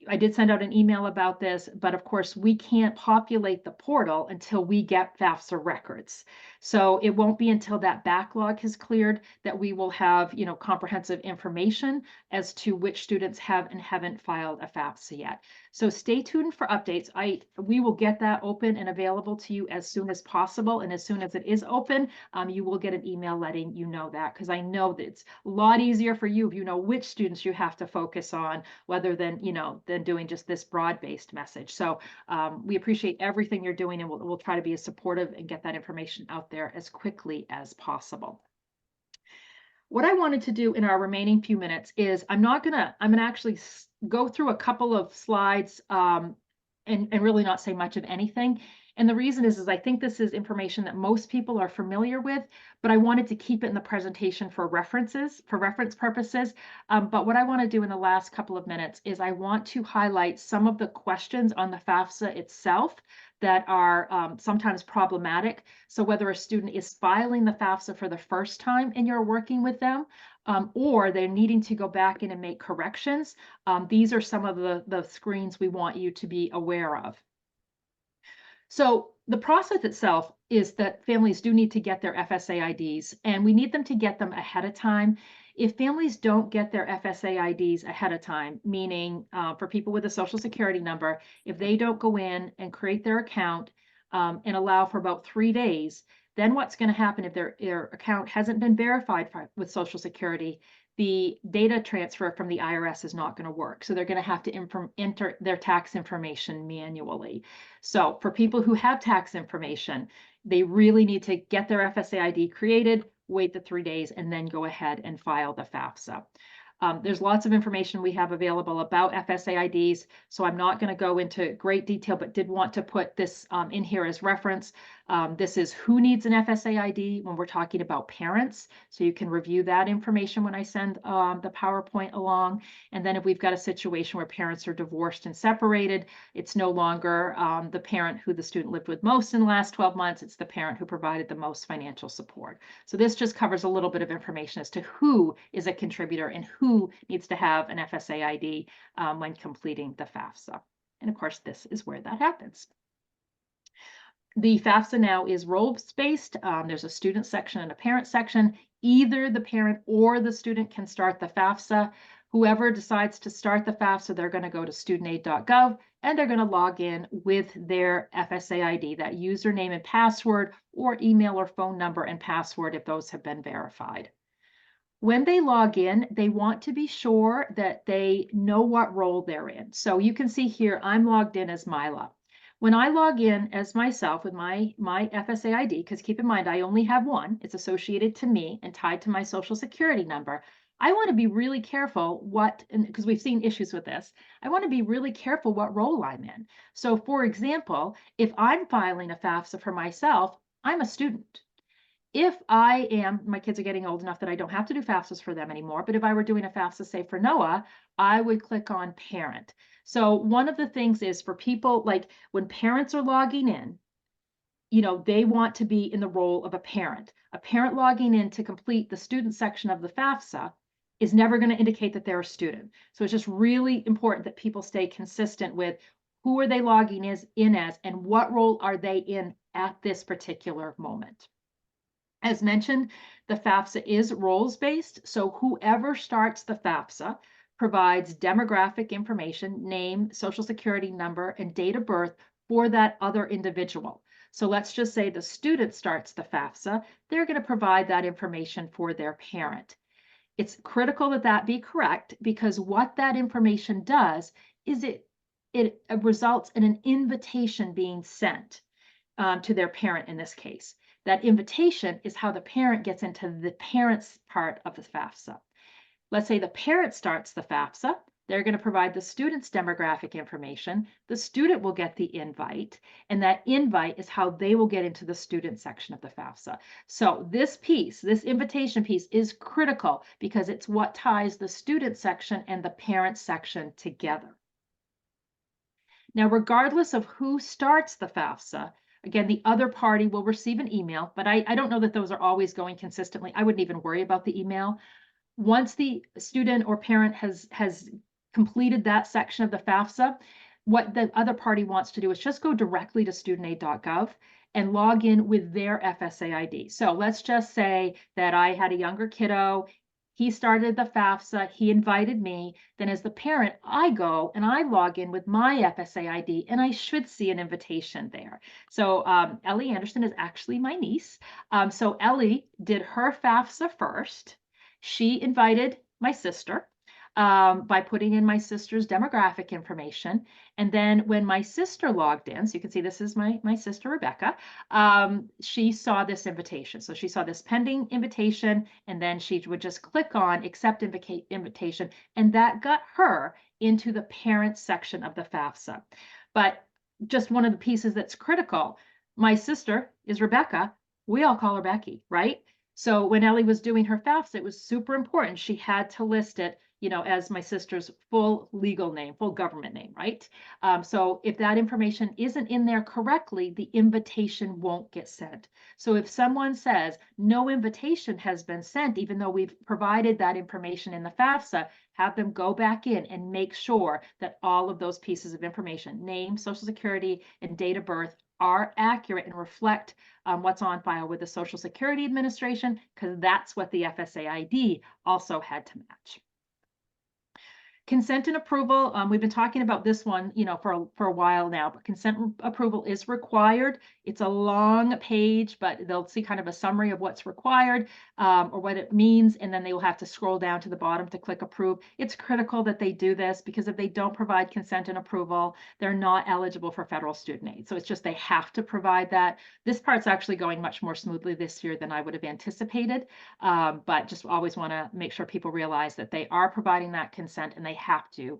I did send out an email about this, but of course we can't populate the portal until we get FAFSA records. So it won't be until that backlog has cleared that we will have, you know, comprehensive information as to which students have and haven't filed a FAFSA yet. So stay tuned for updates. We will get that open and available to you as soon as possible. And as soon as it is open, you will get an email letting you know that, because I know that it's a lot easier for you if you know which students you have to focus on, rather than, you know, than doing just this broad-based message. So we appreciate everything you're doing, and we'll try to be as supportive and get that information out there as quickly as possible. What I wanted to do in our remaining few minutes is I'm gonna actually go through a couple of slides and really not say much of anything. And the reason is I think this is information that most people are familiar with, but I wanted to keep it in the presentation for reference purposes. But what I want to do in the last couple of minutes is I want to highlight some of the questions on the FAFSA itself that are sometimes problematic. So whether a student is filing the FAFSA for the first time and you're working with them, or they're needing to go back in and make corrections, these are some of the screens we want you to be aware of. So the process itself is that families do need to get their FSA IDs, and we need them to get them ahead of time. If families don't get their FSA IDs ahead of time, meaning for people with a Social Security number, if they don't go in and create their account and allow for about 3 days, Then what's going to happen if their account hasn't been verified with Social Security? The data transfer from the IRS is not going to work. So they're going to have to enter their tax information manually. So for people who have tax information, they really need to get their FSA ID created, wait the 3 days, and then go ahead and file the FAFSA. There's lots of information we have available about FSA IDs, so I'm not going to go into great detail, but did want to put this in here as reference. This is who needs an FSA ID when we're talking about parents, so you can review that information when I send the PowerPoint along. And then if we've got a situation where parents are divorced and separated, it's no longer the parent who the student lived with most in the last 12 months, it's the parent who provided the most financial support. So this just covers a little bit of information as to who is a contributor and who needs to have an FSA ID when completing the FAFSA. And of course, this is where that happens. The FAFSA now is roles-based. There's a student section and a parent section. Either the parent or the student can start the FAFSA. Whoever decides to start the FAFSA, they're going to go to studentaid.gov and they're going to log in with their FSA ID, that username and password, or email or phone number and password if those have been verified. When they log in, they want to be sure that they know what role they're in. So you can see here, I'm logged in as Mila. When I log in as myself with my FSA ID, because keep in mind, I only have one, it's associated to me and tied to my Social Security number. I want to be really careful because we've seen issues with this, I want to be really careful what role I'm in. So for example, if I'm filing a FAFSA for myself, I'm a student. If my kids are getting old enough that I don't have to do FAFSAs for them anymore, but if I were doing a FAFSA, say for Noah, I would click on parent. So one of the things is for people, like when parents are logging in, they want to be in the role of a parent. A parent logging in to complete the student section of the FAFSA is never going to indicate that they're a student. So it's just really important that people stay consistent with who are they logging in as and what role are they in at this particular moment. As mentioned, the FAFSA is roles-based, so whoever starts the FAFSA provides demographic information, name, Social Security number, and date of birth for that other individual. So let's just say the student starts the FAFSA, they're going to provide that information for their parent. It's critical that that be correct, because what that information does is it results in an invitation being sent to their parent in this case. That invitation is how the parent gets into the parent's part of the FAFSA. Let's say the parent starts the FAFSA. They're going to provide the student's demographic information. The student will get the invite, and that invite is how they will get into the student section of the FAFSA. So this invitation piece is critical because it's what ties the student section and the parent section together. Now, regardless of who starts the FAFSA, again, the other party will receive an email, but I don't know that those are always going consistently. I wouldn't even worry about the email. Once the student or parent has completed that section of the FAFSA, what the other party wants to do is just go directly to studentaid.gov and log in with their FSA ID. So let's just say that I had a younger kiddo. He started the FAFSA, he invited me, then as the parent, I go and I log in with my FSA ID and I should see an invitation there. So Ellie Anderson is actually my niece. So Ellie did her FAFSA first. She invited my sister by putting in my sister's demographic information. And then when my sister logged in, so you can see this is my sister, Rebecca, she saw this invitation. So she saw this pending invitation, and then she would just click on accept invitation, and that got her into the parent section of the FAFSA. But just one of the pieces that's critical, my sister is Rebecca. We all call her Becky, right? So when Ellie was doing her FAFSA, it was super important. She had to list it, as my sister's full legal name, full government name, right? So if that information isn't in there correctly, the invitation won't get sent. So if someone says no invitation has been sent, even though we've provided that information in the FAFSA, have them go back in and make sure that all of those pieces of information, name, Social Security, and date of birth, are accurate and reflect what's on file with the Social Security Administration, because that's what the FSA ID also had to match. Consent and approval, we've been talking about this one, for a while now, but consent approval is required It's a long page, but they'll see kind of a summary of what's required or what it means, and then they will have to scroll down to the bottom to click approve. It's critical that they do this because if they don't provide consent and approval, they're not eligible for federal student aid. So it's just they have to provide that. This part's actually going much more smoothly this year than I would have anticipated, but just always want to make sure people realize that they are providing that consent and they have to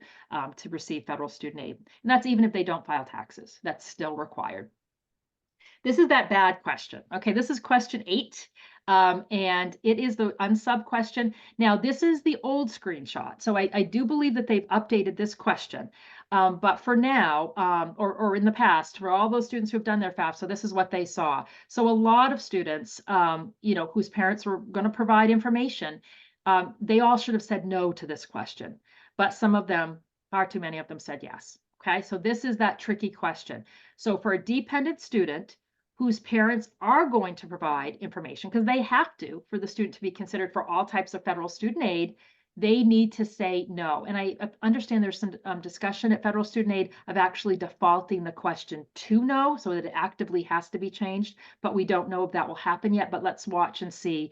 receive federal student aid. And that's even if they don't file taxes, that's still required. This is that bad question. Okay, this is question 8. And it is the unsub question. Now, this is the old screenshot. So I do believe that they've updated this question. But for now, or in the past, for all those students who have done their FAFSA, this is what they saw. So a lot of students, whose parents were going to provide information, they all should have said no to this question. But some of them, far too many of them said yes. Okay, so this is that tricky question. So for a dependent student, whose parents are going to provide information because they have to for the student to be considered for all types of federal student aid, they need to say no. And I understand there's some discussion at federal student aid of actually defaulting the question to no so that it actively has to be changed, but we don't know if that will happen yet, but let's watch and see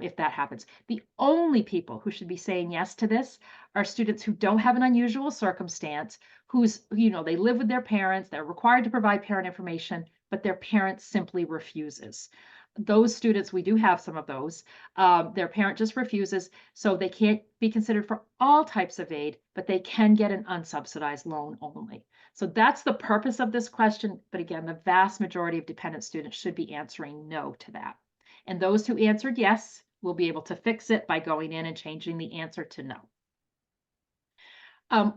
if that happens. The only people who should be saying yes to this are students who don't have an unusual circumstance, who's, they live with their parents, they're required to provide parent information, but their parent simply refuses. Those students, we do have some of those, their parent just refuses, so they can't be considered for all types of aid, but they can get an unsubsidized loan only. So that's the purpose of this question. But again, the vast majority of dependent students should be answering no to that. And those who answered yes will be able to fix it by going in and changing the answer to no.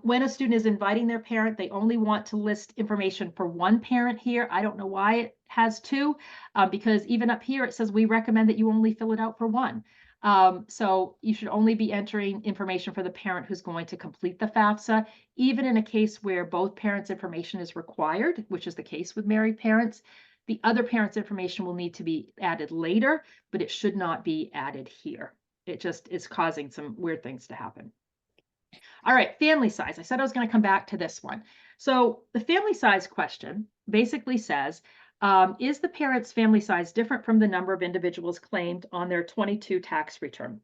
When a student is inviting their parent, they only want to list information for one parent here. I don't know why it has two, because even up here it says we recommend that you only fill it out for one. So you should only be entering information for the parent who's going to complete the FAFSA, even in a case where both parents' information is required, which is the case with married parents. The other parent's information will need to be added later, but it should not be added here. It just is causing some weird things to happen. All right, family size. I said I was going to come back to this one. So the family size question basically says, is the parent's family size different from the number of individuals claimed on their 22 tax return?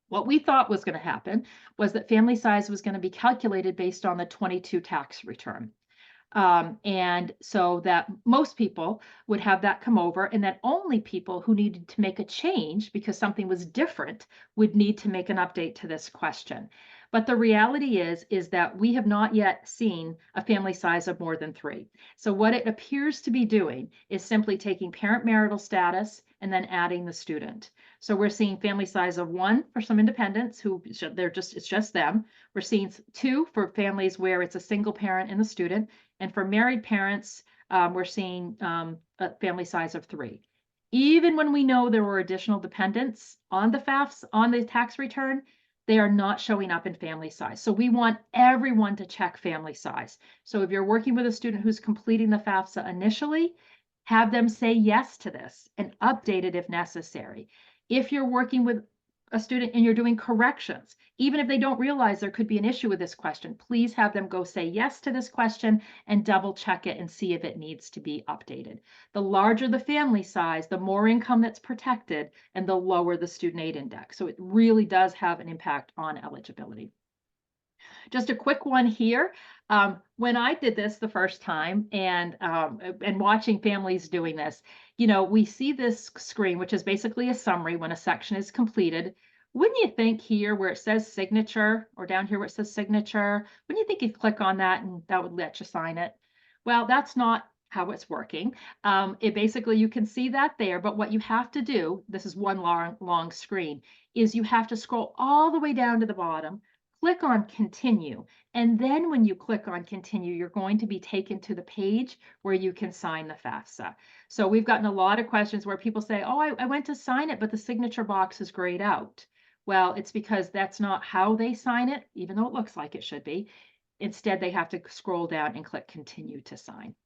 What we thought was going to happen was that family size was going to be calculated based on the 22 tax return. And so that most people would have that come over, and that only people who needed to make a change because something was different would need to make an update to this question. But the reality is that we have not yet seen a family size of more than 3. So what it appears to be doing is simply taking parent marital status and then adding the student. So we're seeing family size of 1 for some independents who it's just them. We're seeing 2 for families where it's a single parent and the student. And for married parents, we're seeing a family size of 3. Even when we know there were additional dependents on the FAFSA, on the tax return, they are not showing up in family size. So we want everyone to check family size. So if you're working with a student who's completing the FAFSA initially, have them say yes to this and update it if necessary. If you're working with a student and you're doing corrections, even if they don't realize there could be an issue with this question, please have them go say yes to this question and double check it and see if it needs to be updated. The larger the family size, the more income that's protected and the lower the student aid index. So it really does have an impact on eligibility. Just a quick one here. When I did this the first time and watching families doing this, we see this screen, which is basically a summary when a section is completed. Wouldn't you think here where it says signature, or down here where it says signature, wouldn't you think you'd click on that and that would let you sign it? Well, that's not how it's working. It basically, you can see that there, but what you have to do, this is one long screen, is you have to scroll all the way down to the bottom, click on continue. And then when you click on continue, you're going to be taken to the page where you can sign the FAFSA. So we've gotten a lot of questions where people say, oh, I went to sign it, but the signature box is grayed out. Well, it's because that's not how they sign it, even though it looks like it should be. Instead, they have to scroll down and click continue to sign.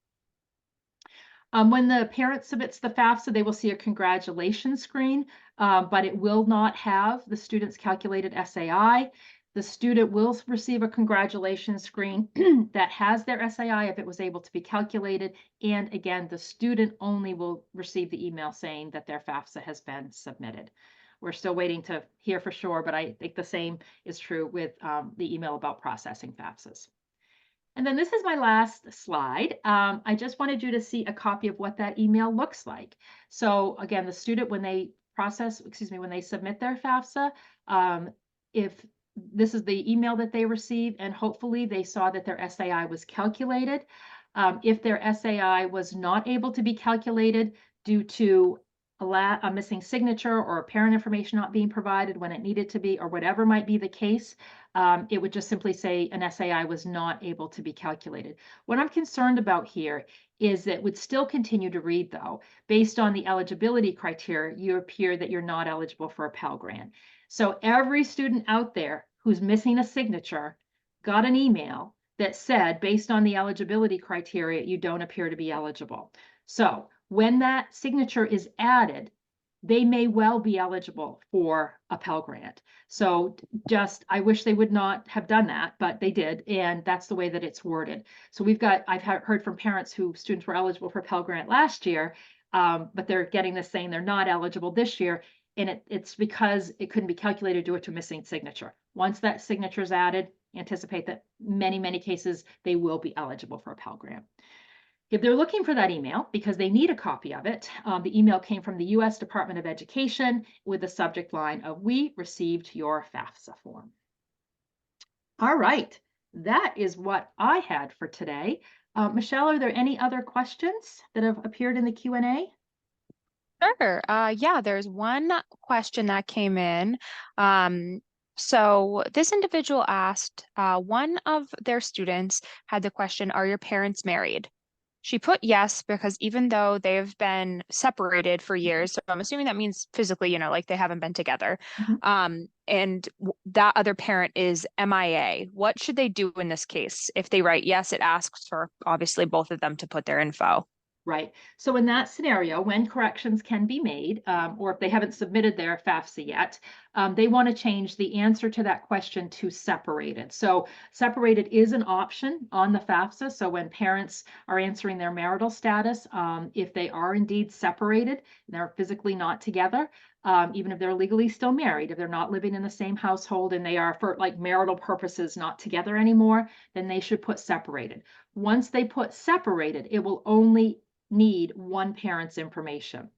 When the parent submits the FAFSA, they will see a congratulations screen, but it will not have the student's calculated SAI. the student will receive a congratulations screen that has their SAI if it was able to be calculated. And again, the student only will receive the email saying that their FAFSA has been submitted. We're still waiting to hear for sure, but I think the same is true with the email about processing FAFSAs. And then this is my last slide. I just wanted you to see a copy of what that email looks like. So again, the student, when they when they submit their FAFSA, if this is the email that they receive, and hopefully they saw that their SAI was calculated. If their SAI was not able to be calculated due to a missing signature or parent information not being provided when it needed to be, or whatever might be the case, it would just simply say an SAI was not able to be calculated. What I'm concerned about here is that would still continue to read, though, based on the eligibility criteria, you appear that you're not eligible for a Pell Grant. So every student out there who's missing a signature got an email that said, based on the eligibility criteria, you don't appear to be eligible. So when that signature is added, they may well be eligible for a Pell Grant. So I wish they would not have done that, but they did, and that's the way that it's worded. So I've heard from parents who students were eligible for Pell Grant last year, but they're getting this saying they're not eligible this year, and it's because it couldn't be calculated due to a missing signature. Once that signature is added, anticipate that many cases they will be eligible for a Pell Grant. If they're looking for that email because they need a copy of it, the email came from the U.S. Department of Education with the subject line of "We received your FAFSA form." All right, that is what I had for today. Michelle, are there any other questions that have appeared in the Q&A? Sure. Yeah, there's one question that came in. So this individual asked, one of their students had the question, "Are your parents married?" She put yes, because even though they've been separated for years, so I'm assuming that means physically, like they haven't been together, and that other parent is MIA. What should they do in this case? If they write yes, it asks for obviously both of them to put their info. Right. So in that scenario, when corrections can be made, or if they haven't submitted their FAFSA yet, they want to change the answer to that question to separated. So separated is an option on the FAFSA. So when parents are answering their marital status, if they are indeed separated, they're physically not together, even if they're legally still married, if they're not living in the same household and they are for like marital purposes not together anymore, then they should put separated. Once they put separated, it will only need one parent's information.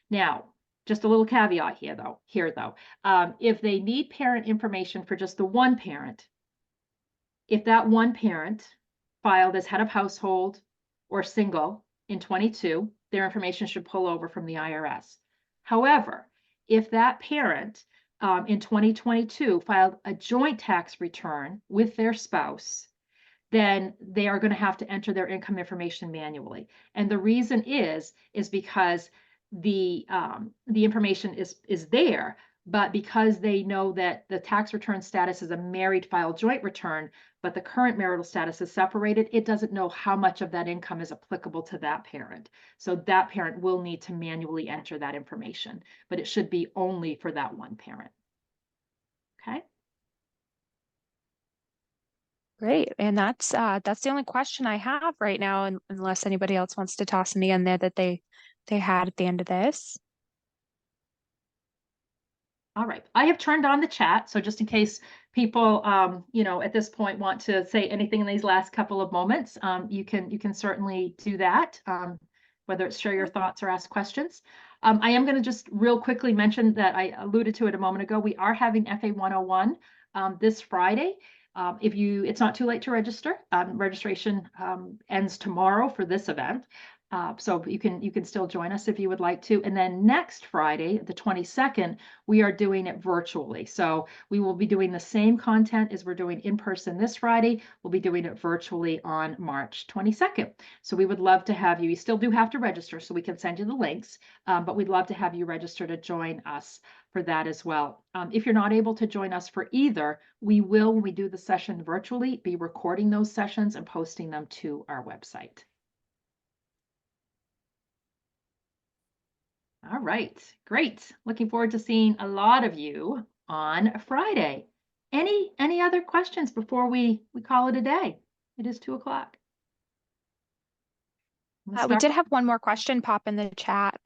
Now, just a little caveat here though, if they need parent information for just the one parent, if that one parent filed as head of household or single in 22, their information should pull over from the IRS. However, if that parent in 2022 filed a joint tax return with their spouse, then they are going to have to enter their income information manually. And the reason is because the information is there, but because they know that the tax return status is a married filed joint return, but the current marital status is separated, it doesn't know how much of that income is applicable to that parent. So that parent will need to manually enter that information, but it should be only for that one parent. Okay. Great. And that's the only question I have right now, unless anybody else wants to toss any in there that they had at the end of this. All right, I have turned on the chat, so just in case people, at this point want to say anything in these last couple of moments, you can certainly do that, whether it's share your thoughts or ask questions. I am going to just real quickly mention that I alluded to it a moment ago. We are having FA 101 this Friday. It's not too late to register. Registration ends tomorrow for this event. So you can still join us if you would like to. And then next Friday, the 22nd, we are doing it virtually. So we will be doing the same content as we're doing in person this Friday. We'll be doing it virtually on March 22nd. So we would love to have you. You still do have to register, so we can send you the links, but we'd love to have you register to join us for that as well. If you're not able to join us for either, we will, when we do the session virtually, be recording those sessions and posting them to our website. All right, great. Looking forward to seeing a lot of you on Friday. Any other questions before we call it a day? It is 2 o'clock. We did have one more question pop in the chat.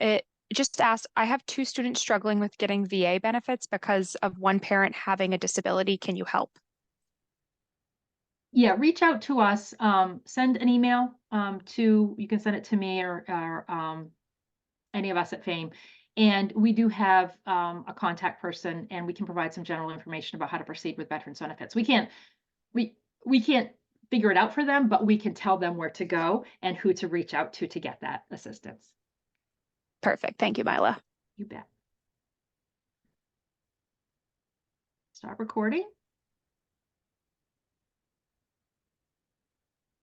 It just asked, I have 2 students struggling with getting VA benefits because of one parent having a disability. Can you help? Yeah, reach out to us, send an email, you can send it to me or any of us at FAME. And we do have a contact person, and we can provide some general information about how to proceed with veterans benefits. We can't figure it out for them, but we can tell them where to go and who to reach out to get that assistance. Perfect. Thank you, Mila. You bet. Stop recording.